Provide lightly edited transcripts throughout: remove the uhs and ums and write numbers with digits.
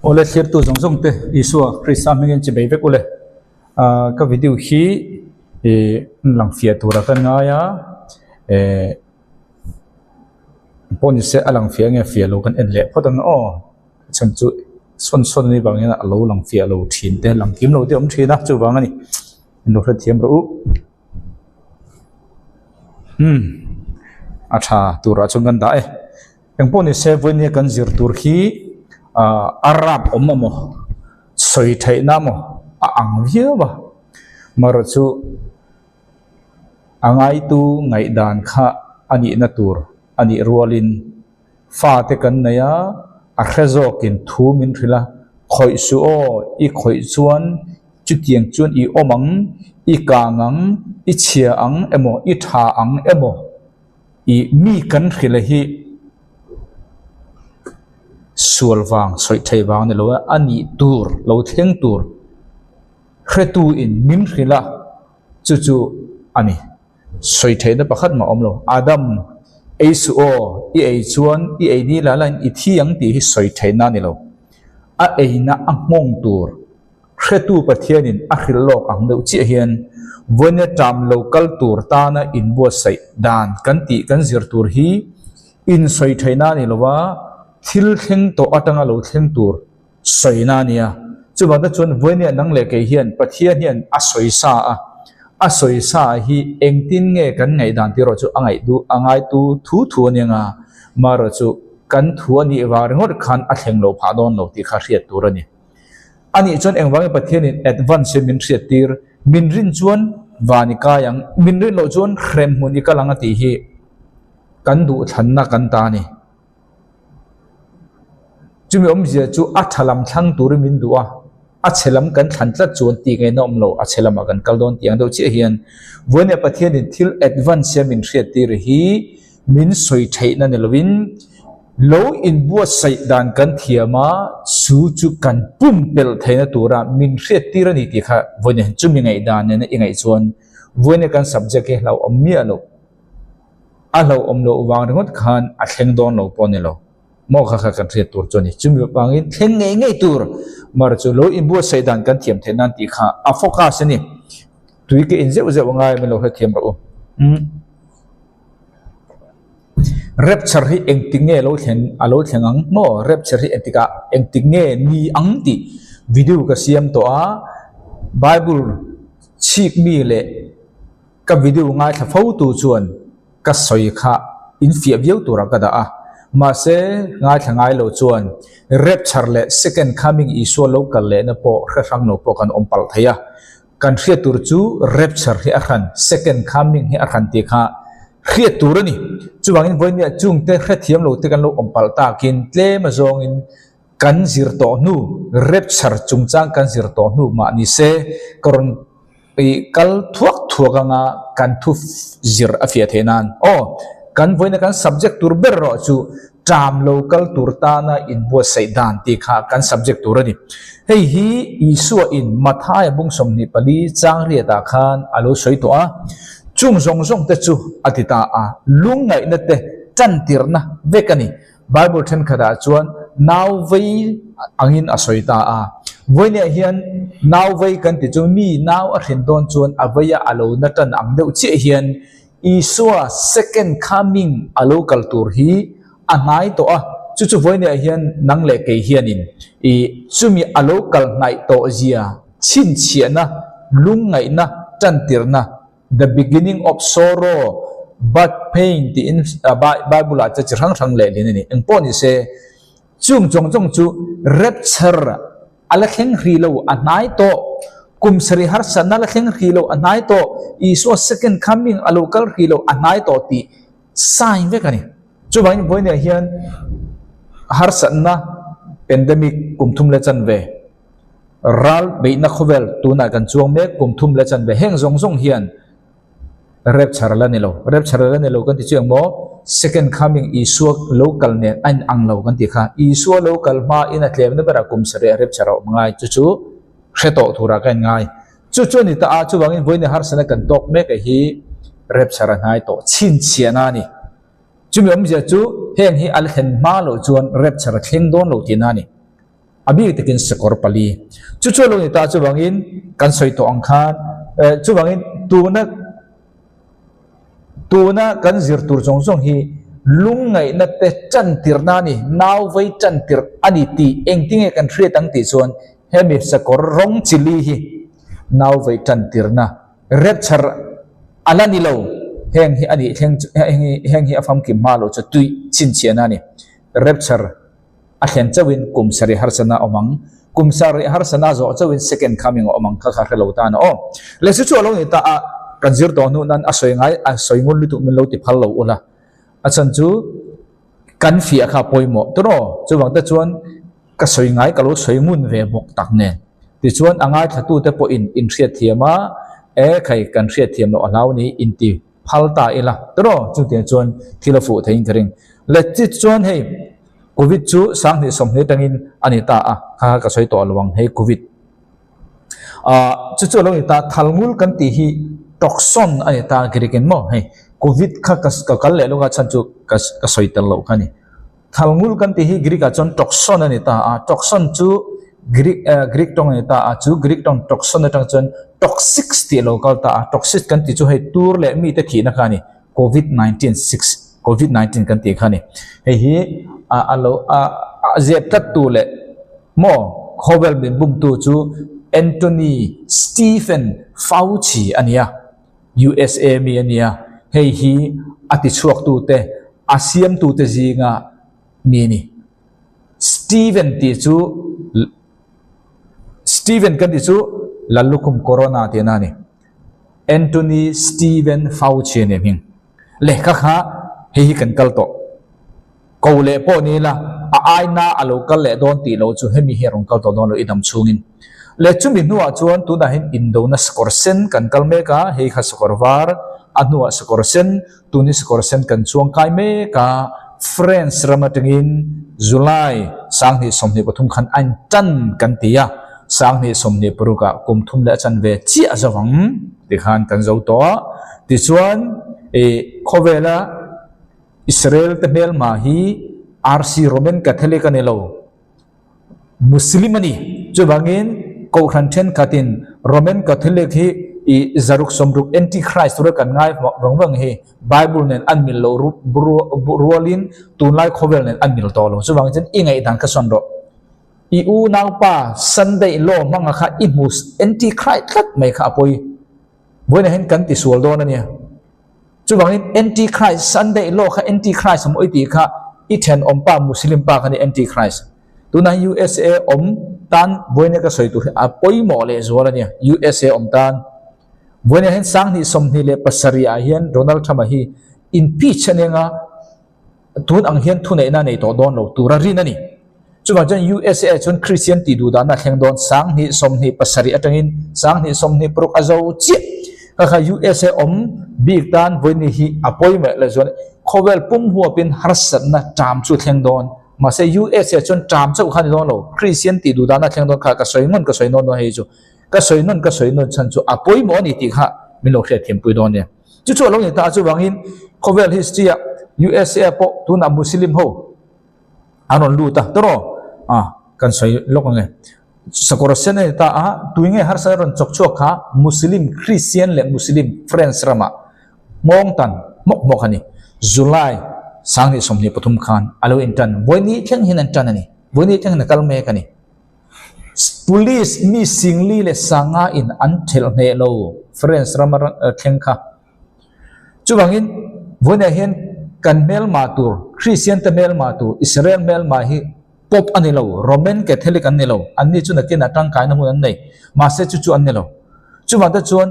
Ole share tu zong zong te Isua Christ amingen che bebe ole ka video hi lang fia tu ra kan nga ya pon se alang fia nge fia lo kan en le photan o chan chu son ni bang ya lo lang fia lo thin te lang kim lo te om thina chu bang ani no hra thiam ro acha tu ra chung kan da eng pon se ven ni kan zir tur hi Arab omamo soi thai namo ang via ba marachu angai tu ngai dan kha ani na tur ani rualin fa te kan naya a khezokin thu min thila khoi su o I khoi chuan chu tiang chuan I omang I kangang I chia ang emo I tha ang emo I mi kan khila hi sualwang soi thai wang ne lo ani tur lo theng tur khretu in min khila chu ani soi thai da pakhat ma omlo Adam eisu o I ei chuan I ei ni la lan I thiang ti hi soi thai na ni lo a eina angmong tur khretu pathianin a khil lok ang deuh chi hian vone tam local tur ta na in bo sai dan kan ti kan zir tur hi in soi thai na ni lo wa thil theng to atanga lo theng tur soina nia chuba da chun voine nang le ke hian pathian hian a soi sa hi engtin nge kan ngai dan ti ro chu angai tu thu ania maro chu kan thu ani war ngot khan a thleng lo pha don lo ti kha hriat tur ani ani chon engwang pathian in advance min hriat tir min rin chuan wani ka yang min rin lo chuan khrem huni ka langa ti hi kan du thanna kan ta ni chumi omzia chu athalam thlang tur min duwa achelam kan thantla chuan ti nge nom lo achelam kan kaldon tiang do chi hian voine pathian in thil advance min hriat tir hi min soi theina ne lovin lo in bua sai dan kan thiama su chu kan pum pel theina tura min hriat tir ani ti kha voine chumi ngai dan ne ingai chuan voine kan subject he lo ommi alo a lo omlo wang ringot khan a thleng don lo pon lo mo kha kan hriat tur choni chumi pangin thleng ngai tur mar chu lo in bua sai dan kan thiam thenan ti kha a focus ani tui ke inje uze wangai me lo hra thiam ro rapture hi engting nge lo thlen ang mo rapture hi etika engting nge ni ang ti video ka siam to a bible chik mi le ka video ngai tha fo tu chuan ka soi kha in fia viau tura ka da a ma se ngai thangai lo chuan rapture le second coming isu local le na po khang no po kan ompal thaya kan hria tur chu rapture hi akhan second coming hi akhan ti kha hria tur ani chuwangin voinia chung te hre thiam lo te kan lo ompal ta kin tle ma zong in kan zir to nu rapture chungchang kan zir to nu ma ni se koron I kal thuak anga kan thu zir afia thenan o kan voina kan subject tur ber ro chu tam local tur ta na in bo sai dan ti kha kan subject tur ani hei hi isu in mathai bung som ni pali chang ria ta khan alo soi to a chung zong te chu atita a lung ngai na te chan tir na vekani bible then khada chuan now vei angin asoi ta a voine hian now vei kan ti chu mi now a thin don chuan avaya alo na tan ang deuh chi hian isua second coming a local tur hi angai to a chu voine hian nang le ke hian in I chumi a local ngai to zia chin chiana lung ngai na chan tir na the beginning of sorrow but pain the in bible a cha chang le ni engpo ni se chung chu rapture ala kheng hrilo anai to kum sri har sanala kheng hrilo anai to iso second coming a local hrilo anai to ti sign ve kani chu bang boine hian har sanna pandemic kumthum le chan ve ral be na khovel tuna kan chuang me kumthum le chan ve heng zong hian rapture la nelo kan ti chiang mo second coming isu local ne an anglo kan ti kha isu local ma in a tlem na bara kum sare rapture ngai chu kheto thura kan ngai chu ni ta a chu bangin voine har sana kan tok me ka hi rapture ngai to chin chiana ni chumi om je chu heng hi al hen ma lo chuan rapture thleng don lo tinani abi tekin sekor pali chu lo ni ta chu bangin kan soi to ang khan chu bangin tuna kan zir tur jong hi lungai na te chan tirna ni naw vai chan tir ani ti engtinge kan thre tang ti chuan hemi sakor rong chili hi naw vai chan tirna rapture alani lo heng hi ani heng hi afam ki malo chu tui chin chiana ni rapture a hlen chawin kumsari harsana omang kumsari harsana zo chawin second coming omang kha kha lo ta na o le chu chu lo ni ta a kan zir to nu nan a soi ngai a soi ngul lu tu min lo ti phal lo ula a chan chu kan fi a kha poimo to ro chu wang ta chuan ka soi ngai ka lo soi mun ve bok tak ne ti chuan angai thatu te po in hriat thiama e khai kan hriat thiam lo alaw ni in ti phal ta ila to ro chu te chuan thilafu thein thering le chi chuan hei covid chu sang ni som ne tangin ani ta a kha ka soi to lawang hei covid chu lo ni ta thalngul kan ti hi toxon ani ta giriken mo hei covid kha ka kal le longa chan chu ka soi tel lo khani thalngul kan ti hi girika chon toxon ani ta toxon chu Greek tong ani ta chu Greek tong toxon atang chon toxic ti lo kal ta toxic kan ti chu hei tur le mi te thina khani covid 19 kan ti khani hei hi alo zep tat tu le mo khovel bin bum tu chu Anthony Stephen Fauci ania USA mi ania hei hi ati chuak tu te asiam tu te zinga mi ni Stephen kan ti chu lalukum corona te na ni Anthony Stephen Fauci ne ming le kha hei kan kal to ko le po ni la a aina alo kal le don ti lo chu hemi herong kal to don lo idam chungin le chumi nuwa chuan tu na hin indona skor sen kan kal me ka hei kha skor var anua skor sen tu ni skor sen kan chuang kai me ka friends ramatengin July sang ni somni pathum khan an tan kan tia sang ni somni puruka kumthum le chan ve chi azawang ti khan kan zo to ti chuan khovela Israel te mel ma hi RC Roman Catholic anelo Muslim ani chubangin ko khan then khatin Roman Catholic hi i zaruk somruk antichrist ro kan ngai wangwang hi Bible nen anmil lo rualin tunlai khovel nen anmil to lo chubang chen ingai dan ka son ro i u nau pa Sunday lo manga kha i mus antichrist khat mai kha poi boina hen kan ti sual don ania chubangin antichrist Sunday lo kha antichrist mo iti kha i then ompa Muslim pa kha ni antichrist tuna USA tan boina ka soi tu a poi mo le zola nia USA tan boina hen sang ni som ni le pasari a hian Donald Trump hi impeach anenga tun ang hian thunei na nei to don lo tura rin ani chuba jan USA chun Christian ti du da na thleng don sang ni som ni pasari atangin sang ni som ni prok azo chi kha USA big tan boina hi apoi me le zon khovel pum huwa pin harsan na tam chu thleng don ma se USA chun tam chau khan don lo Christian ti du da na thleng don kha ka soi non no hei chu ka soi non chan chu apoi mo ni ti kha min lo hre them pui don ne chu lo ni ta chu wangin khovel history USA po tu na Muslim ho anon lu ta tro kan soi lok nge sakor sen ta tuinge har sa ron chok chok kha Muslim Christian le Muslim friends rama mong tan mok ani July sang ni somni pathum khan alo intan boini theng hin antan ani boini theng na kalme kani police mi singli le sanga in anthel ne lo friends rama theng kha chuwangin boina hen kan mel matur Christian te mel matur Israel mel ma hi pop anilo Roman Catholic anilo anni chu na kin atang kai na hun nei ma se chu anilo chuwa ta chuan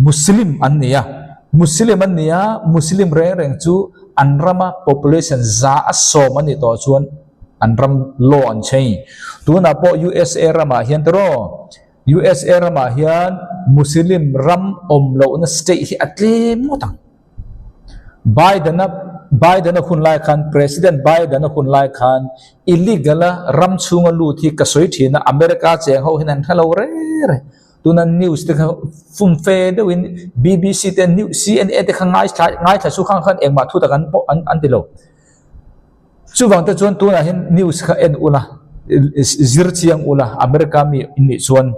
Muslim anniya Muslim reng chu anrama population za asom ani to chuan anram lo an chei tu na po USA rama hian tro USA rama hian Muslim ram lo na state hi atle motang Biden hun lai khan President Biden hun lai khan illegal ram chunga lu thi ka soi thina America cheng ho hinan thalo re tunan news te fum fe de win BBC te news CNN te khangai tha su khang khan engma thu ta kan po an tilo chuwang te chon tu na hin news kha en ula zir chiang ula America mi ni chuan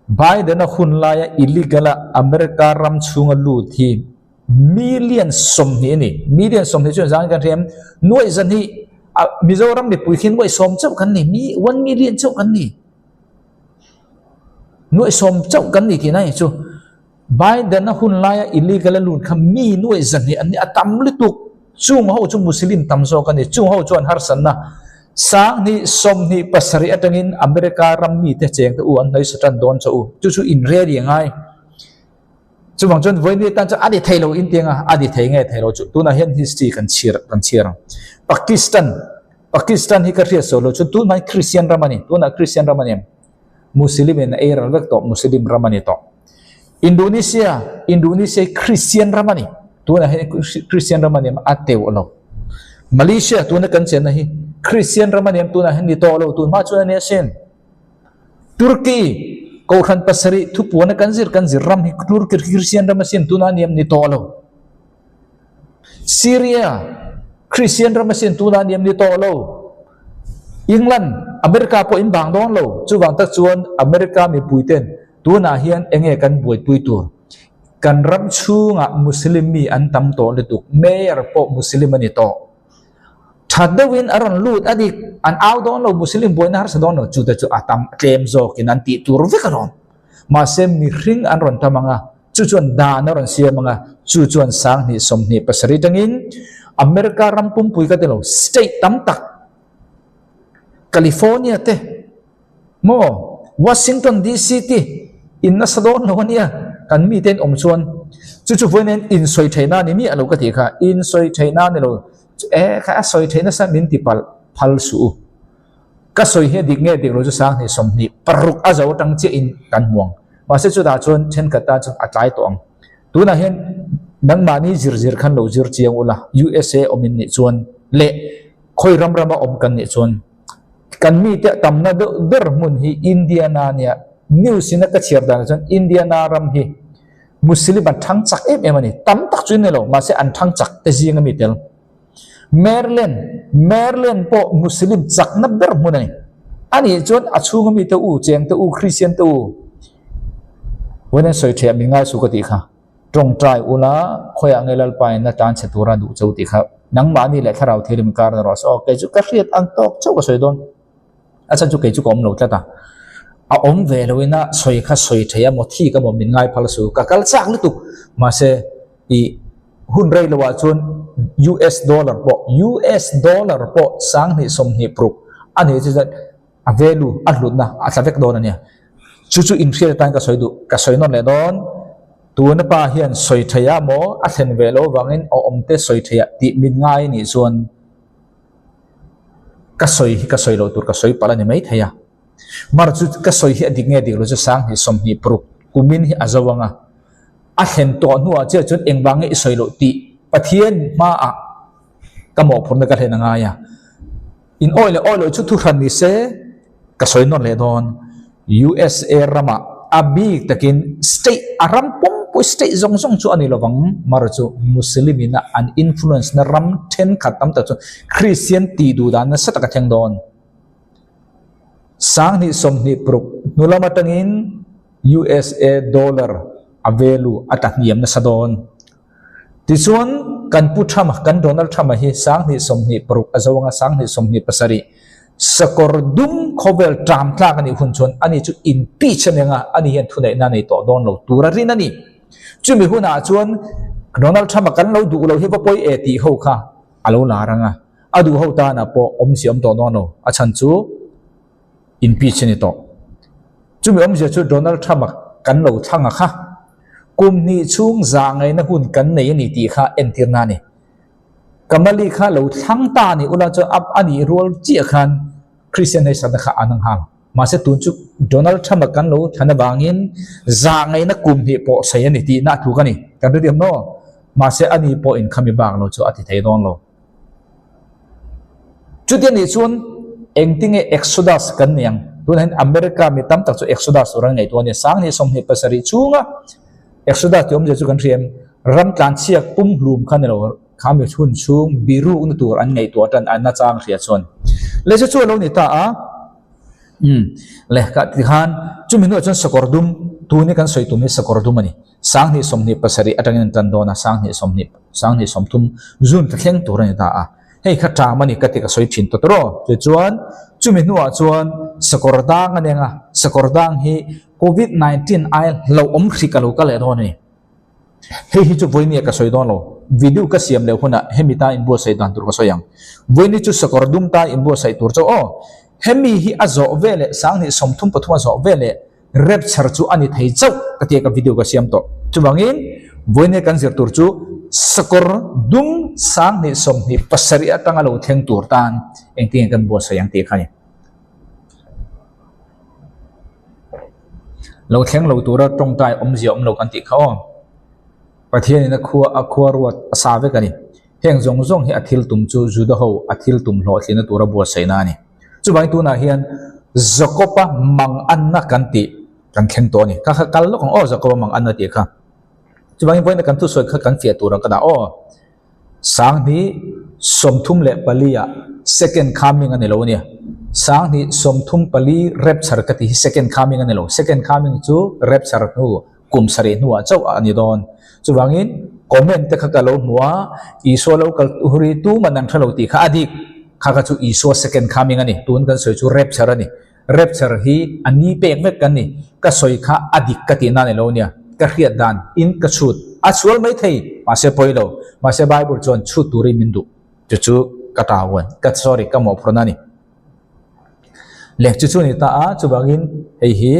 Biden a hun laia illegal America ram chunga lu thi million som ni million som ni chuan jang kan rem noi zan hi Mizoram mi puikhin noi som chau kan ni mi 1 million chau kan ni noi som chau kan ni ki nai chu Biden a hun laia illegal lun kham mi noi zan ni an atam lituk chung ho chu muslim tam so kan ni chung ho chuan har san na sang ni som ni pasari atangin America ram mi te cheng te u an noi satan don cho u chu in re ri ngai chu wang chon voi ni tan cha adi thailo in tenga adi thei nge thailo chu tu na hian history kan chir Pakistan hi ka ria solo chu tu mai Christian ramani tu na Christian ramani muslim en era vek to muslim ramani to Indonesia Christian ramani tu na Christian ramani ateu lo Malaysia tu na kan chen na hi Christian ramani tu na ni to lo tu ma chu na sen Turkey ko khan pasari thu pu na kan zir ram hi Turkey Christian ramasin tu na niam ni to lo Syria Christian ramasin tu na niam ni to lo England America po in bang don lo chu wang ta chuan America mi puiten tu na hian enge kan buai pui tur kan ram chunga muslim mi an tam to le tuk mayor po muslim ani to thadawin aron lut adik an out don lo muslim boy na har sa don lo chu ta chu atam claim zo kinan ti tur ve karon ma sem mi ring an ron tamanga chu chuan da na ron sia manga chu chuan sang ni som ni pasari tangin America ram pum pui ka te lo state tam tak California te mo Washington DC ti in na sa don lo ania kan mi ten om chuan chu voinen in soi thaina ni mi alo ka ti kha in soi thaina ni lo kha soi thaina sa min ti phal su ka soi he dik nge dik lo chu sang ni som ni paruk a zo tang che in kan muang ma se chu da chuan chen ka ta chu atlai to ang tu na hen nang mani zir khan lo zir chiang ula USA omin ni chuan le khoi ram om kan ni chuan kan mi te tam na der mun hi Indiana nia news ina ka chiar dan chuan Indiana ram hi muslim an thang chak em ani tam tak chuin ne lo ma se an thang chak te jinga mi tel Maryland po muslim chak na ber mun ani chuan achunga mi te u cheng te u Christian te u wena soi thia mi ngai su ka ti kha trong trai ula khoya ngelal pai na tan chetura du chau ti kha nang ma ni le tharau thirim kar na ros ok chu ka riat ang tok chau ka soi don acha chu ke chu kom lo ta a om ve loina soi kha soi thaya mo thi ka mo min ngai phal su ka kal chak lu tu ma se I hun rei lawa chun US dollar po sang ni som ni pruk ani chu a value a hlut na a tlavek don ania chu in share tan ka soi non le don tu na pa hian soi thaya mo a thlen velo wangin o omte soi thaya ti min ngai ni chuan ka soi lo tur ka soi pala ni mai thaya mar chu ka soi hi adik nge dik lo chu sang hi som ni pruk kumin hi azawanga a thlen to nuwa che chun engwange I soi lo ti pathian ma a ka mo phurna ka thena nga ya in oil chu thu ran ni se ka soi non le don USA rama abi takin state aram pom po state zong chu ani lawang mar chu muslimina an influence na ram ten khatam ta chu Christian ti du dan na sa ka theng don sang ni som ni pruk nulama tangin USA dollar avelu atak niam na sa don tichuan kan puthama kan Donald Trump hi sang ni som ni pruk azawanga sang ni som ni pasari sakordum khovel tram tla ani hun chon ani chu impeach nga ani hian thunai na nei to don lo tura rin ani chumi huna chuan Donald Trump kan lo du lo hi ba poi e ti ho kha alo la ranga adu ho ta na po om siam to no no a chan chu impeach ni to chumi om je chu Donald Trump kan lo thanga kha kum ni chung za ngai na hun kan nei ni ti kha entir na ni kamali kha lo thang ta ni ula chu up ani role chi khan Christian hay sa kha anang hang ma se tun chu Donald Trump kan lo thana bangin za ngai na kum hi po sai ani ti na thu kani kan ri no ma se ani po in khami bang lo chu ati thei don lo chu ti ni chun engting e exodus kan niang tun hen America mi tam tak chu exodus rang nei to ni sang ni som hi pasari chunga exodus tiom je chu kan riam ram tlan chiak pum hlum khan lo khami chun chung biru un tur an nei to tan an na chang ria chon le chu lo ni ta a le ka ti khan chumi no chon sakordum tu ni kan soitum ni sakordum ani sang ni somni pasari atangin tan dona sang ni somtum zun ka thleng tur ani ta a hei kha ta mani ka ti ka soi thin to tro chu chuan chumi nu a chuan sakordang anenga sakordang hi covid-19 ai lo om khikalu ka le don ni hei hi chu voini ka soi don lo video ka siam le huna hemita in bo sai dan tur ka soyang voini chu sakordum ta in bo sai tur cho o hemi hi azo vele sang ni somthum pathuma zo vele rapture chu ani thei chau ka te ka video ka siam to chu bangin voine kan zir tur chu sakor dum sang ni som ni pasari atanga lo theng tur tan engting kan bo sayang te khani lo theng lo tur tong tai om ji om lo kan ti khaw pathian na khua ruat asa ve kani heng zong zong hi athil tum chu juda ho athil tum lo thlina tura bo saina ni chu bai tu na hian zakopa mang anna kanti kan khen to ni ka kal lo kong o zakopa mang anna ti kha chu bai point kan tu soi kha kan fia tur ka da o sang ni somthum le palia second coming ani lo ni sang ni somthum pali rapture ka ti second coming ani lo second coming chu rapture nu kum sare nu a chau ani don chu bangin comment te kha ka lo muwa iso lo kal huri tu manan thalo ti kha adik kha chu iso second coming ani tun kan soi chu rapture ani rapture hi ani pek mek kan ni ka soi kha adik ka ti na ne lo nia ka riat dan in ka chut a chual mai thei ma se poilo ma se bible chon chu turi mindu chu ka tawon ka sorry ka mo prona ni lek chu ni ta a chu bangin hei hi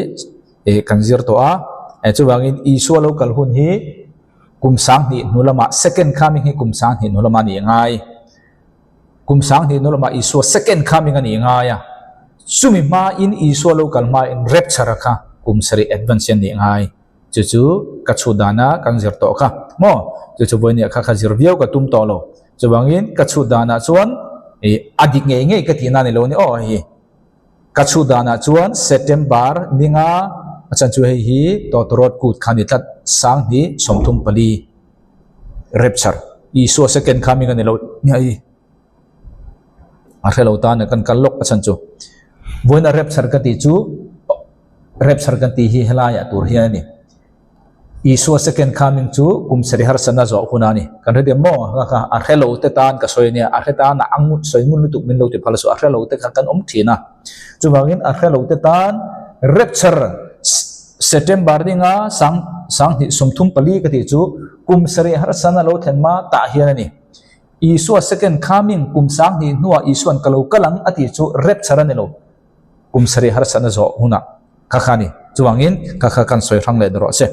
e kanjir to a e chu bangin iso lo kal hun hi kum sang ni nulama second coming hi kum sang ni nulama ni ngai kum sang ni nulama iso second coming ani ngai ya sumi ma in iso lo kal ma in rapture kha kum sari advance ni ngai chu ka chu dana kang zir to kha mo chu boini kha kha zir viau ka tum to lo chu bangin ka chu dana chuan e adik nge nge ka ti na ni lo ni o hi ka chu dana chuan september ninga achan chu hei hi to torot kut khani tat sang ni somthum pali rapture iso second coming ani lo ni ai a khelo ta na kan kallok achan chu voina rapture ka ti chu rapture kan ti hi helaya tur hi ani iso second coming chu kum sari har sana zo hunani kan re mo ka a khelo te tan ka soinia a kheta na angut soimun lu tu min lo ti phalasu a khelo te kan om thina chu bangin a khelo te tan rapture september dinga sang hi somthum pali ka ti chu kum sari har sana lo thenma ta hian ani iso second coming kum sang ni nuwa isuan kalau kalang ati chu rapture ani lo kum sari har sana zo huna ka khani chu bangin ka kha kan soi rang le dro se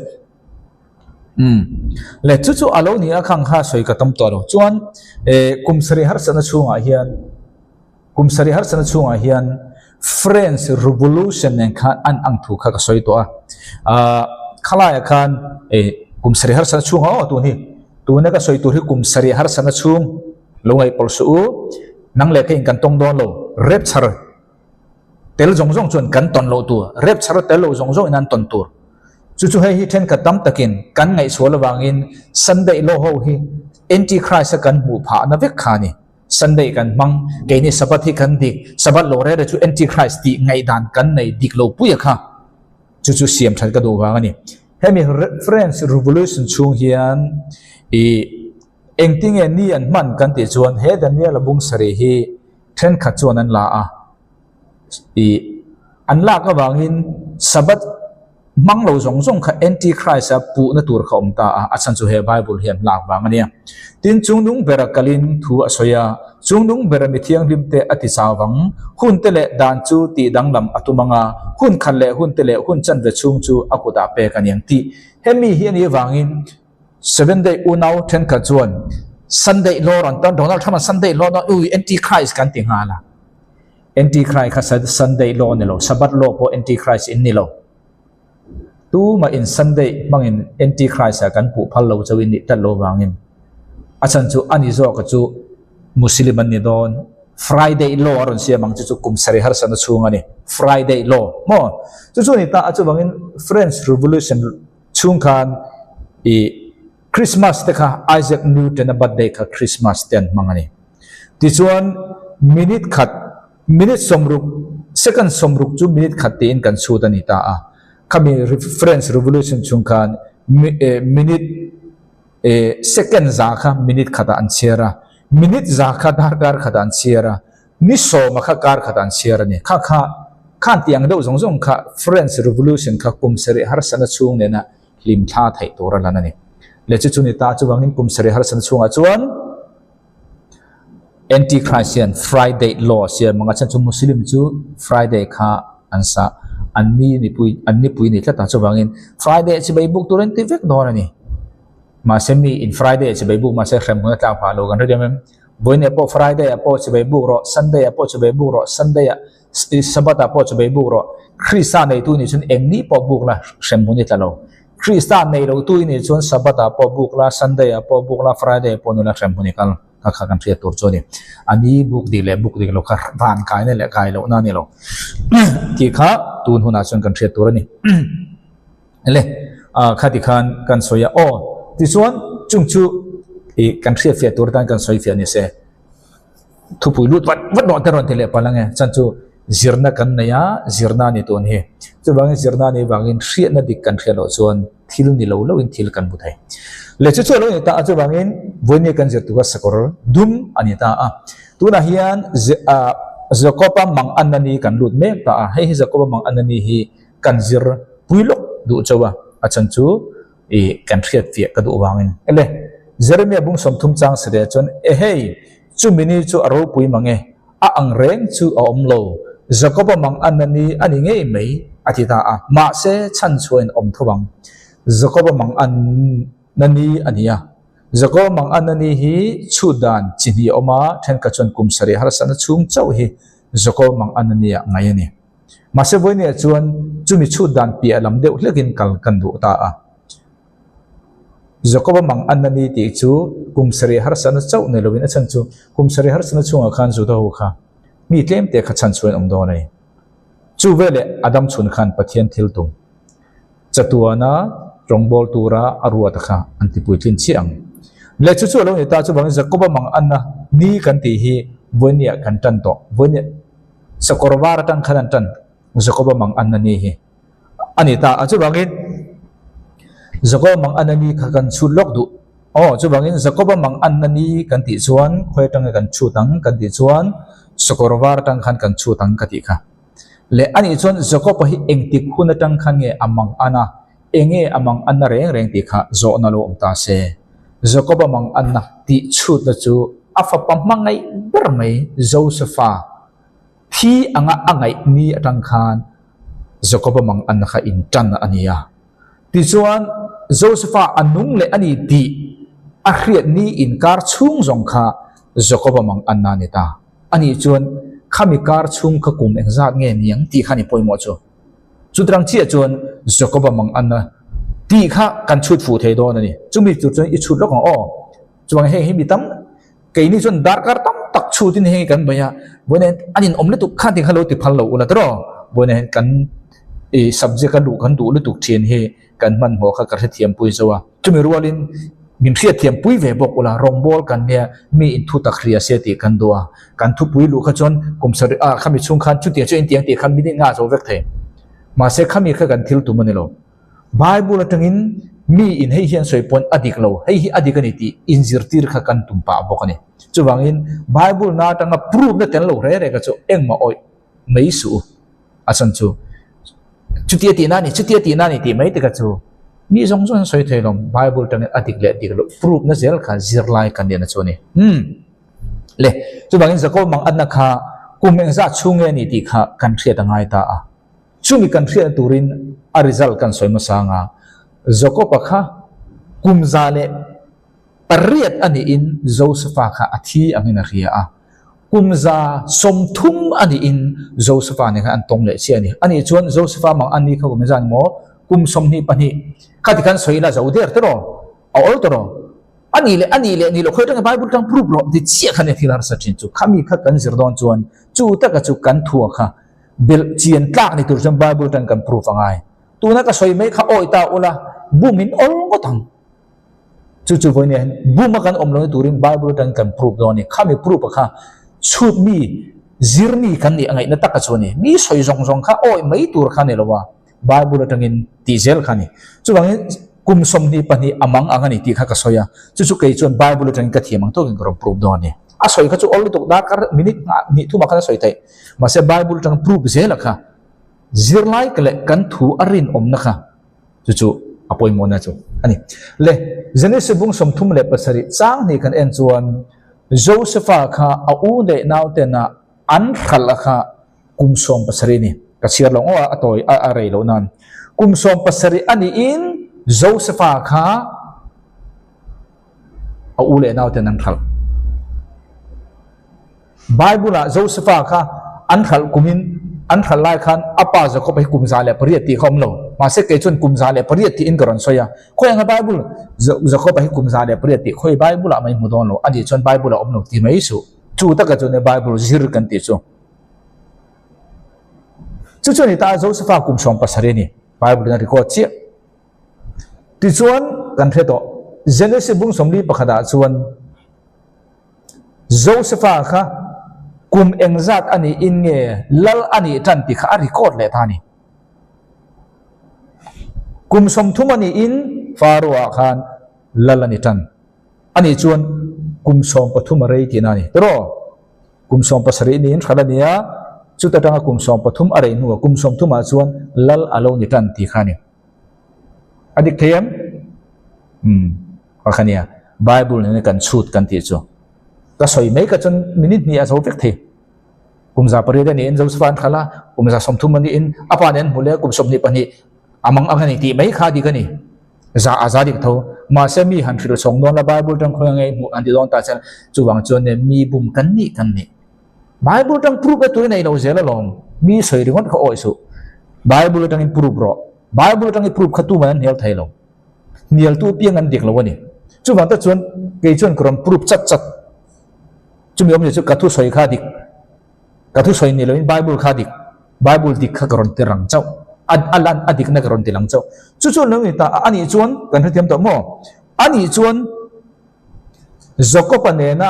le chu alo ni a khang ha soi ka tam to ro chuan kum sari har sana chunga hian French Revolution nen khan ang thu kha ka soi to a khala ya khan kum sari har sana chunga o tu ni tu na ka soi tu hi kum sari har sana chung lo ngai pol su nang le kai kan tong don lo rapture tel jong jong chuan kan ton lo tu rapture tel lo jong jong nan ton tur chu hei hi then ka tam takin kan ngai so lawangin sunday lo ho hi antichrist kan mu pha na vek khani sunday kan mang ke ni sabat hi kan dik sabat lo re chu antichrist ti ngai dan kan nei dik lo puya kha chu siam than ka do wa ni hemi French Revolution chung hian engting e ni an man kan ti chuan he Daniel bung sari hi then kha chuan an la a an la ka wangin sabat mang lo zong zong kha antichrist a pu na tur kha ta a chan chu he bible hiam lak wang ania tin chung dung bera kalin thu asoya chung dung bera mi thiang lim te ati sawang hun te le dan chu ti danglam atumanga hun khan le hun te le hun chan ve chung chu akuda pe kaniang ti hemi hi ani wangin 7 day unau then ka chuan sunday law ran tan donald trump sunday law no antichrist kan ti ngala antichrist kha sunday law ne lo sabat law po antichrist in ni lo tu ma in sunday mangin antichrist kan pu phal lo chawin ni tal lo wangin achan chu ani zo ka chu muslim an ni don friday law ron sia mang chu kum sari har sana chunga ni friday law mo chu ni ta achu wangin French Revolution chung khan Christmas te kha Isaac Newton a birthday kha Christmas ten mangani ti chuan minute somruk second somruk chu minute khatin kan chu tani ta a kami French Revolution chungkan minute second za kha minute khata an chera minute za kha dar khata an chera ni so ma kha kar khata an chera ni kha khan tiang do zong kha French Revolution kha kum seri har sana chung ne na lim tha thai tora lana ni le chu ni ta chu wangin kum seri har sana chunga chuan anti-Christian Friday law sia mga chan chu Muslim chu Friday kha ansa anni pui ni tlata chu wangin Friday chi bai book turen ti vek dor ani ma semi in Friday chi bai book ma se khem nga ta pa lo gan re mem boine po Friday po chi bai book ro Sunday po chi bai book ro Sunday Sabat po chi bai book ro Christian nei tu ni chun engni po book la khem mu ni talo Christian nei lo tu ni chun Sabat po book la Sunday po book la Friday po nu la khem mu ni kal kha kan thia tur choni ani book di lo kha van kai ne le kai lo na ni lo ki kha tun huna chon kan thia tur ni le kha ti khan kan soya o ti chuan chung chu e kan thia fia tur tan kan soi fia ni se thu pui lut wat no teron tele palange chan chu zirna kan na ya zirna ni ton he chu bang zirna ni bangin thria na dik kan thia lo chuan thil ni lo in thil kan bu thai le chu lo ni ta chu bangin voine kan zir tu ka sakor dum ani ta a tu na hian zakopa mang anani kan lut me ta hei zakopa mang anani hi kan zir puilok du chawa achan chu e kan thriat fia ka du wangin ele Jeremia bung som thum chang sede chon hei chu mini chu aro pui mange a ang reng chu a om lo zakopa mang anani ani nge mei atita a ma se chan chuan om thawang zakopa mang an nani ania zakopa mang anani hi chudan chini oma then ka chon kum sari har sana chung chau hi zakopa mang anani ngai ani ma se voine chuan chumi chudan pi alam deuh hlekin kal kan du ta a zakopa mang anani ti chu kum sari har sana chau ne lovin a chan chu kum sari har sana chunga khan zu do kha mi tlem te kha chan chuan om do nei chu vele adam chun khan pathian thil tum chatuana rongbol tura arua takha antipuitlin chiang le chu lo ni ta chu bang zakoba mang anna ni kan ti hi vonia kan tan to vonia sakorwar tan khanan tan zakoba mang anna ni hi ani ta chu bangin zakoba mang anna ni kha kan chu lok du chu bangin zakoba mang anna ni kan ti chuan khoi tang kan chu tang kan ti chuan sakorwar tang khan kan chu tang ka ti kha le ani chuan zakoba hi engtik khuna tang khan nge amang ana enge amang anna reng ti kha zo na lo umta se zakoba mang anna ti chut la chu afa pamangai bermai Josepha thi anga angai ni atang khan zakoba mang anna kha in tan ania ti chuan Josepha anung le ani ti a khriat ni in kar chung zong kha zakoba mang anna ni ta ani chuan khami kar chung kha kum engzat nge niang ti khani poimo chu chutrang chia chuan zakoba mang anna ti kha kan chut fu thei do na ni chumi chu chuan I chut lok chuang he mi tam ke ni chuan dar kar tam tak chutin he kan baya bonen anin omle tu kha ti khalo ti phal lo ula tro bonen kan e subject kan du lu tu thien he kan man ho kha kar thiam pui zawa chumi rualin min thia thiam pui ve bok ula rongbol kan ne mi in thu ta khria se ti kan doa kan thu pui lu kha chon komsar a khami chung khan chu ti chu in tiang ti khan mi ni nga zo vek the ma se khami kha kan thil tu manelo Bible atangin mi in hei hian soipon adik lo hei hi adik ani ti injir tir kha kan tumpa bokani chuwangin Bible na tanga proof na ten lo re ka chu engma oi mei su asan chu chutia ti na ni ti mai te ka chu mi zong zong soi thei long Bible tangin adik le dik lo proof na zel kha zirlai kan dia na chu ni le chuwangin zakob mang adna kha kumeng za chunge ni ti kha kan thria tangai ta a chumi kan thria turin a result kan soima sanga zakopa kha kumzale pariat ani in Josepha kha athi angina ria a kumza somthum ani in Josepha ne kha antong le chiani ani chuan Josepha mang ani kha kumzan mo kum somni pani khati kan soila zauder tro all tro ani le ni lo khoi tang Bible tang proof lo di chia khane thilar sa chin chu khami kha kan zirdon chuan chu ta ka chu kan thua kha bil chian tlak ni tur jam Bible tang kan proof angai tuna ka soi mai kha oi ta ula bumin ol ngo tang chu voi ne buma kan omlo turin Bible tang kan proof do ni khami proof kha chut mi zirmi kan ni angai na takachoni mi soi zong kha oi mai tur kha ne lowa Bible atangin tizel kha ni chuwang kum som ni pani amang angani ti kha ka soya chu kei chon Bible atangin ka thiamang to kin proof don ni a soi kha chu all to da kar minute ni thu ma kha soi tai ma se Bible tang proof zel kha zirlai kale kan thu arin om na kha chu apoi mona chu ani le Genesis bung som thum le pasari chang ni kan en chuan Joseph kha a u de naw te na an khal kha kum som pasari ni ka chiar long o atoi a rei lo nan kum som pasari ani in Joseph kha a u le naw te nan khal Bible a Joseph kha an khal kumin an khal lai khan apa Jacob hi kum za le pariat ti khom lo ma se ke chun kum za le pariat ti in karon soya khoi ang Bible Jacob hi kum za le pariat ti khoi Bible a mai mudon lo ani chon Bible a omno ti mai su chu ta ka chun Bible zir kan ti chu chu ni ta Joseph kum som pasare ni Bible na record chi ti chuan kan the to Genesis bung som li pakhada chuan Joseph kha kum engzat ani in nge lal ani tan ti kha record le thani kum som thum ani in farwa khan lal ani tan ani chuan kum som pathum rei ti nani tro kum som pasari ni in khadania chu ta tanga kum som pathum arei nu kum som thuma chuan lal alo ni tan ti khani adik them khania Bible ne kan chut kan ti chu ka soi mai ka chon minute ni a zo vek the kum za pare ni en Joseph an khala kum za som thum ani in apa nen hule kum som ni pani amang angani ti mai kha di kani za azadi tho ma se mi han thil song don la Bible tang khoi ngai mu an ti don ta chan chuwang chon ne mi bum kan ni Bible tang proof ka tu nei lo zela long mi soi ringot kha oi su Bible tang in proof ro Bible tang in proof kha tu man hel thailo nial tu piang an dik lo ni chuwang ta chon ke chon krom proof chat chumi om chu ka thu soi kha dik ka thu soi ni lo in Bible kha dik Bible dik kha karon te rang chau alan adik na karon te lang chau chu nang ta ani chuan kan hatiam to mo ani chuan Jacob ane na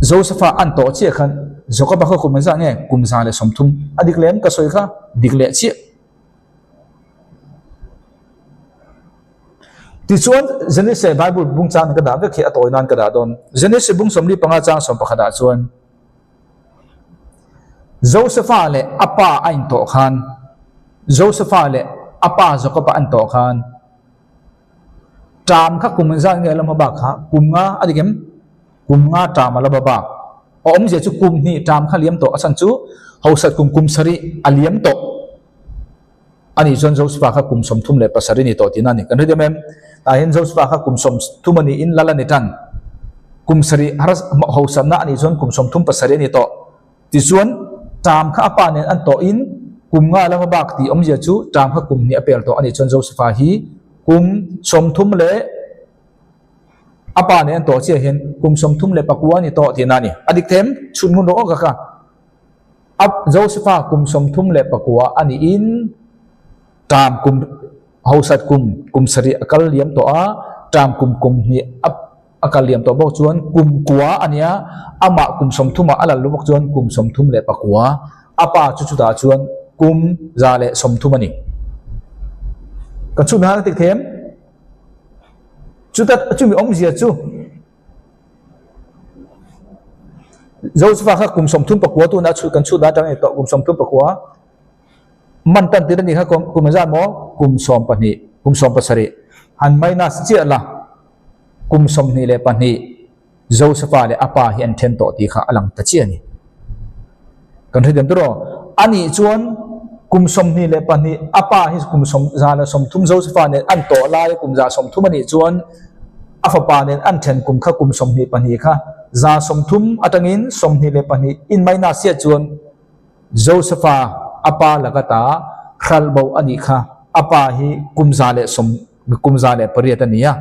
Joseph an to che khan Jacob kha kum za nge kum za le som thum adik lem ka soi kha dik le che ti chuan Genesis Bible bung chan ka da ve khe atoi nan ka da don Genesis bung som li panga chang som pakha da chuan Joseph le apa ain to khan Joseph le apa Jacob an to khan tam kha kum za nge lam ba kha kum nga adikem kum nga tam ala ba om je chu kum ni tam kha liam to asan chu hausat kum sari aliam to ani jon Joseph kha kum som thum le pasari ni to tinani kan ri mem ta hen Joseph kha kum som thumani in lalani tan kum sari haras hausam na ani jon kum som thum pasari ni to ti chuan tam kha apa nen an to in kum nga lama bak ti om je chu tam kha kum ni apel to ani jon Joseph hi kum som thum le apa nen to che hen kum som thum le pakwa ni to tinani adik them chun mun ro ka ap Joseph kum som thum le pakwa ani in tam kum hausat kum sari akal liam to a tam kum ni akal liam to bok chuan kum kwa ania ama kum som thuma ala lu bok chuan kum som thum le pakwa apa chu da chuan kum za le som thumani ka chu na tik them chu ta chu mi om zia chu Joseph kha kum som thum pakwa tu na chu kan chu da tang to kum som thum pakwa man tan tin ni kha kum za mo kum som pani kum som pasari han mai na chi la kum som ni le pani Joseph le apa hi an then to ti kha alang ta chi ani kan thei dem tro ani chuan kum som ni le pani apa hi kum som za la som thum Joseph ne an to lai kum za som thum ani chuan afa pa ne an then kum kha kum som ni pani kha za som thum atangin som ni le pani in mai na sia chuan Joseph apa lagata khalbo ani kha apa hi kumza le pariyataniya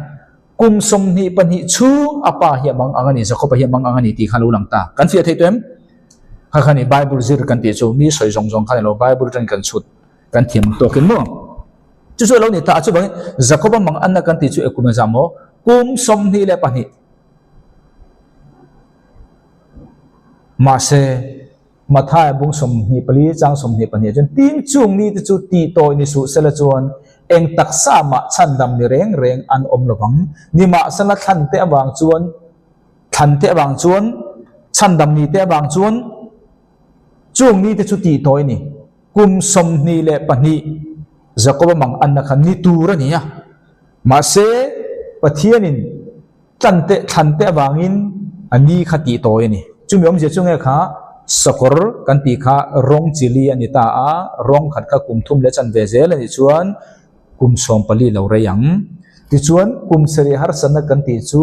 kum som ni pani chu apa hi mang angani Jacob hi mang angani ti khalu langta kan fi thei tem kha khani Bible zir kan ti chu mi soi jong khan lo Bible tan kan chut kan thiam to kin mo chu lo ni ta chu bang Jacob mang an kan ti chu ekum jamo kum som ni le pani mase mathai bung som ni pali chang som ni pani jon tim chung ni te chu ti toy ni su sela chuan eng taksa ma chandam ni reng reng an om lawang ni ma sala than te awang chuan chandam ni te awang chuan chung ni te chu ti toy ni kum som ni le pani zakoba mang an na khan ni tur ani ya ma se pathianin thante awangin ani khati toy ni chumiom je chunge kha sakor kan ti kha rong chili ani ta a rong khat kha kum thum le chan ve zel ani chuan kum som pali lo reyang ti chuan kum seri har sana kan ti chu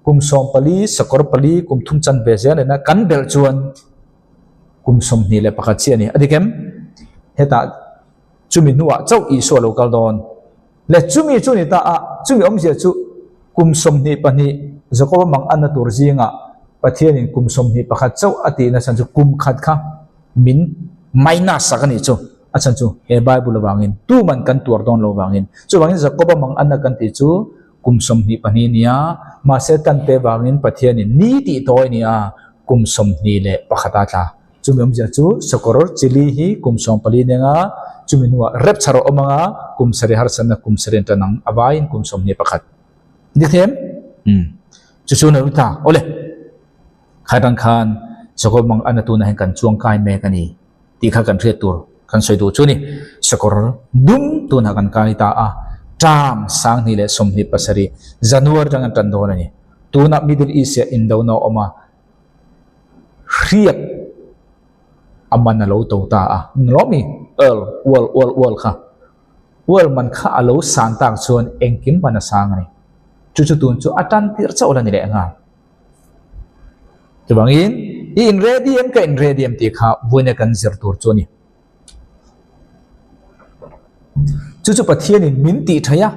kum som pali sakor pali kum thum chan ve zel na kan bel chuan kum som ni le pakhat chi ani adikem heta chumi nuwa chau i so lo kal don le chumi chu ni ta a chumi om je chu kum som ni pani zakoba mang an na tur jinga pathianin kum som ni pakhat chau ati na san chu kum khat kha min minus sakani chu achan chu he bible wangin tu man kan tur don lo wangin chu wangin zakoba mang an na kan ti chu kum som ni pani nia ma se kan te wangin pathianin ni ti toy nia kum som ni le pakhata tha chumem ja chu sokoror chili hi kum som pali nenga chuminwa rep charo omanga kum sari har sanna kum saren tanang abain kum som ni pakhat dithem chu chu na uta ole khadang khan sokor mang anatu na hen kan chuang kai me kani ti kha kan thre tur kan soi du chu ni sokor dum tu na kan kai ta a tam sang ni le som ni pasari januar jang tan do na ni tu na middle east ya in do na oma riak aman na lo to ta a nomi wal kha wal man kha alo san tak chuan engkim pana sang ni chu chu tun chu atan tir chaw la ni le nga chubangin ingredient ti kha buine kan zir tur chu ni chu pathian in min ti thaya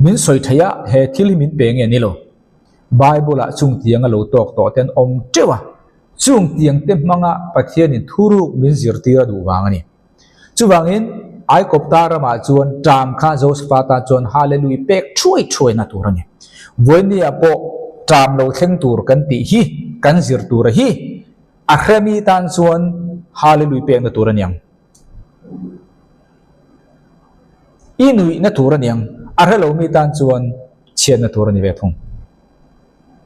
min soi thaya he thili min pe nge ni lo bible a chung tiang a lo tok to ten om chewa chung tiang te manga pathian in thuruk min zir tira du wang ani chuwangin ai koptara ma chuan tam kha jospata chuan hallelujah pek thui na tur ani voini apo tam lo thleng tur kan ti hi kan zir tur hi ahrami tan chuan hallelujah pek na tur aniang inui na tur aniang arhelo mi tan chuan chen na tur ani ve thung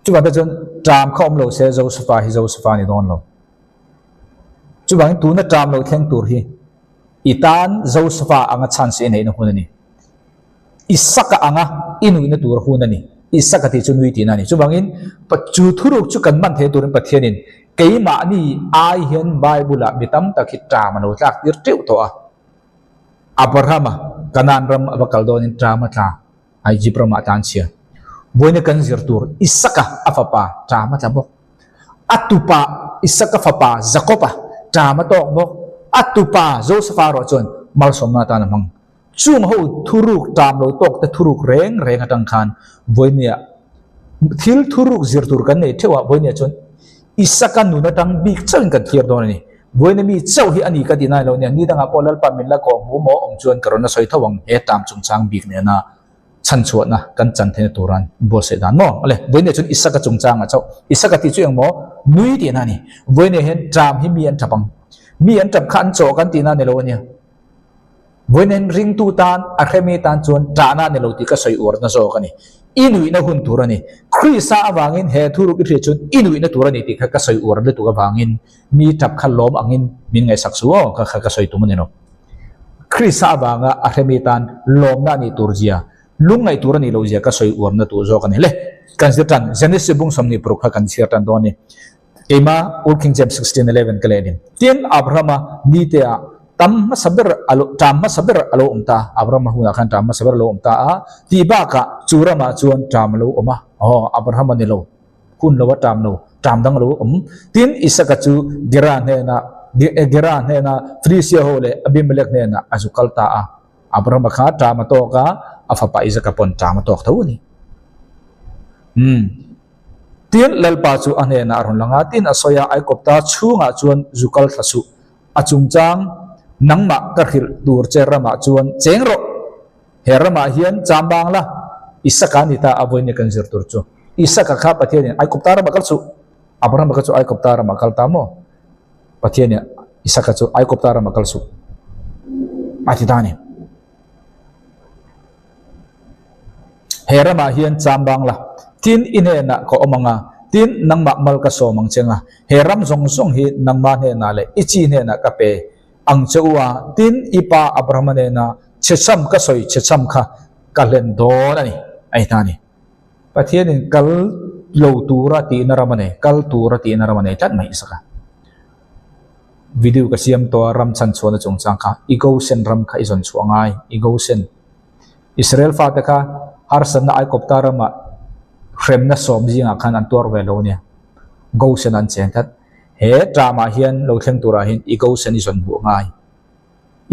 chuwa ta chuan tam khom lo se josepha ni don lo chuwangin tu na tam lo thleng tur hi itan josepha anga chance nei na hunani isaka anga inui na tur hunani isaka ti chunui ti nani chubangin pachu thuruk chu kan man the turin pathianin keima ni ai hian bible a mitam takhi trama no tlak tir teu to a abrahama kanan ram abakal donin trama tha ai jibrama tan chia boine kan zir tur isaka afapa trama tha bok atupa isaka fapa zakopa trama to bok atupa josepha ro chon mal somna ta namang chung ho thuruk tam lo tok te thuruk reng atang khan voinia thil thuruk zir tur kan nei thewa voinia chon isaka nu na tang big chang kan thiar don ni voinia mi chau hi ani ka dinai lo ne ni danga polal pamin la ko mu mo om chuan karona soi thawang he tam chung chang big ne na chan chuat na kan chan the turan bo se dan mo ale voinia chon isaka chung chang a chau isaka ti chu yang mo nui ti na ni voinia hen tram hi mi an thapang mi an tap khan cho kan ti na ne lo nia voinen ring tu tan akhemi tan chuan trana ne lo ti ka soi ur na zo kani inui na hun turani khrisa awangin he thuru ki thre chun inui na turani ti kha ka soi ur le tu ka wangin mi tap kha lom angin min ngai saksuo ka soi tu muneno khrisa awanga akhemi tan lom na ni turjia lungai turani lo jia ka soi ur na tu zo kani le kan sitan genesis bung somni prokha kan siatan doni ema old king james 16:11 kalenin tin abrahama ni te a tamma sabir alo umta abraham huna khan tamma sabir lo umta a ti ba ka churama chuan tam lo oma abraham ni lo kun lo tam lo tam dang lo tin isaka chu geran he na frisia hole abimelek ne na azukal ta a abraham kha tam to ka afapa isaka pon tam to thawni tin lalpa chu ane na aron langa tin asoya ai kopta chunga chuan zukal thasu achungchang nangma karhil tur cherama chuan chengro herama hian chambang la isaka ni ta avoine kan zir tur chu isaka kha pathian ai koptara bakal chu abraham bakal chu ai koptara makal tamo pathian ya isaka chu ai koptara makal su atitani herama hian chambang la tin ine na ko omanga tin nang makmal ka somang chenga heram zong zong hi nang ma he na le ichi ne na ka pe ang cheuwa tin ipa abrahmane na checham ka soi checham kha kalen do ani ai tani pathian in kal lo tura ti naramane kal tura ti naramane chat mai isaka video ka siam to ram chan chona chung chang kha ego sen ram kha izon chuangai ego sen Israel fa ta kha har san na ai koptara ma frem na som jinga khan an tor velo nia go sen an chen that he drama hian lo thleng tura hin ego sen izon bu ngai